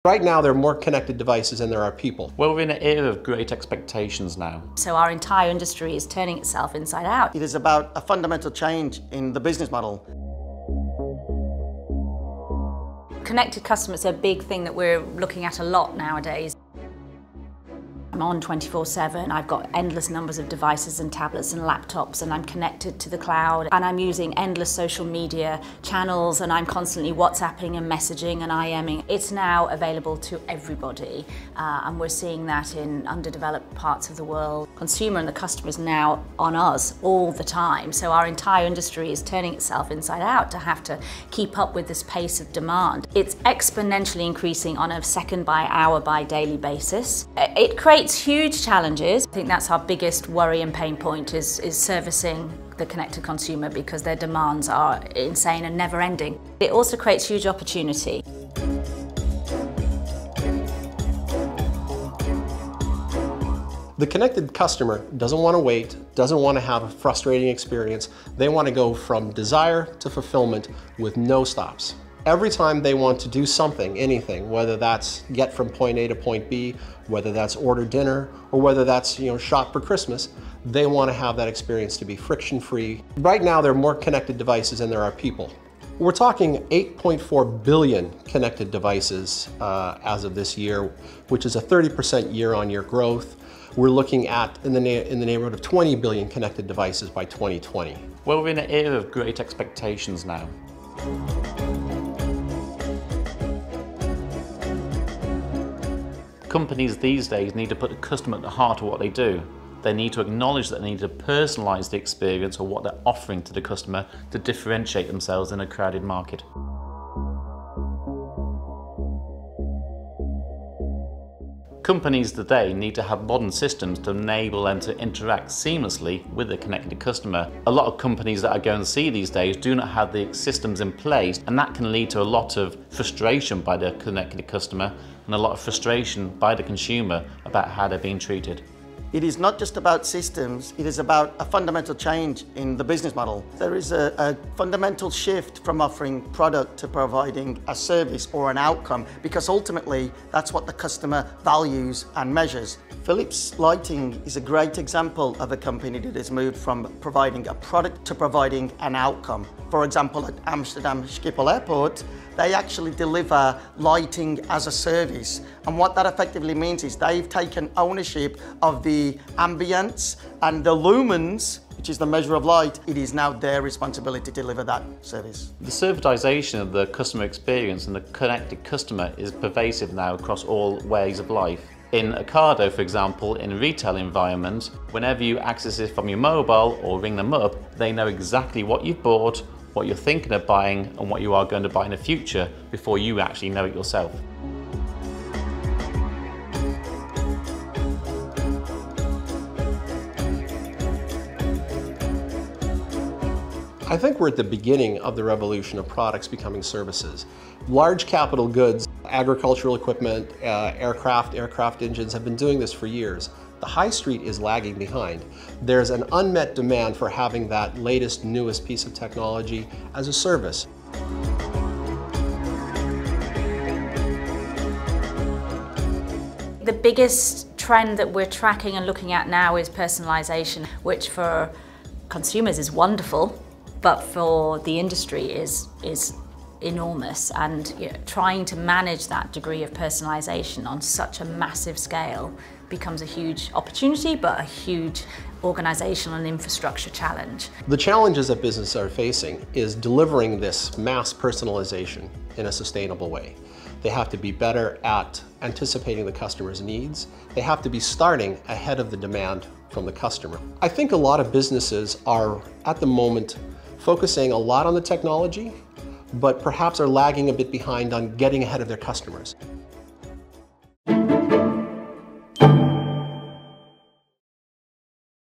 Right now, there are more connected devices than there are people. Well, we're in an era of great expectations now. So our entire industry is turning itself inside out. It is about a fundamental change in the business model. Connected customers are a big thing that we're looking at a lot nowadays. I'm on 24/7, I've got endless numbers of devices and tablets and laptops, and I'm connected to the cloud, and I'm using endless social media channels, and I'm constantly WhatsApping and messaging and IMing. It's now available to everybody, and we're seeing that in underdeveloped parts of the world. Consumer and the customer is now on us all the time, so our entire industry is turning itself inside out to have to keep up with this pace of demand. It's exponentially increasing on a second by hour by daily basis. It creates huge challenges. I think that's our biggest worry and pain point is servicing the connected consumer, because their demands are insane and never ending. It also creates huge opportunity. The connected customer doesn't want to wait, doesn't want to have a frustrating experience. They want to go from desire to fulfillment with no stops. Every time they want to do something, anything, whether that's get from point A to point B, whether that's order dinner, or whether that's shop for Christmas, they want to have that experience to be friction-free. Right now, there are more connected devices than there are people. We're talking 8.4 billion connected devices as of this year, which is a 30% year-on-year growth. We're looking at in the neighborhood of 20 billion connected devices by 2020. Well, we're in an era of great expectations now. Companies these days need to put the customer at the heart of what they do. They need to acknowledge that they need to personalise the experience or what they're offering to the customer to differentiate themselves in a crowded market. Companies today need to have modern systems to enable them to interact seamlessly with the connected customer. A lot of companies that I go and see these days do not have the systems in place, and that can lead to a lot of frustration by the connected customer and a lot of frustration by the consumer about how they're being treated. It is not just about systems, it is about a fundamental change in the business model. There is a fundamental shift from offering product to providing a service or an outcome, because ultimately that's what the customer values and measures. Philips Lighting is a great example of a company that has moved from providing a product to providing an outcome. For example, at Amsterdam Schiphol Airport, they actually deliver lighting as a service. And what that effectively means is they've taken ownership of the ambience and the lumens, which is the measure of light. It is now their responsibility to deliver that service. The servitization of the customer experience and the connected customer is pervasive now across all ways of life. In Ocado, for example, in a retail environment, whenever you access it from your mobile or ring them up, they know exactly what you've bought, what you're thinking of buying, and what you are going to buy in the future before you actually know it yourself. I think we're at the beginning of the revolution of products becoming services. Large capital goods, agricultural equipment, aircraft engines have been doing this for years. The high street is lagging behind. There's an unmet demand for having that latest, newest piece of technology as a service. The biggest trend that we're tracking and looking at now is personalisation, which for consumers is wonderful, but for the industry is enormous, and trying to manage that degree of personalisation on such a massive scale becomes a huge opportunity, but a huge organisational and infrastructure challenge. The challenges that businesses are facing is delivering this mass personalization in a sustainable way. They have to be better at anticipating the customer's needs. They have to be starting ahead of the demand from the customer. I think a lot of businesses are, at the moment, focusing a lot on the technology, but perhaps are lagging a bit behind on getting ahead of their customers.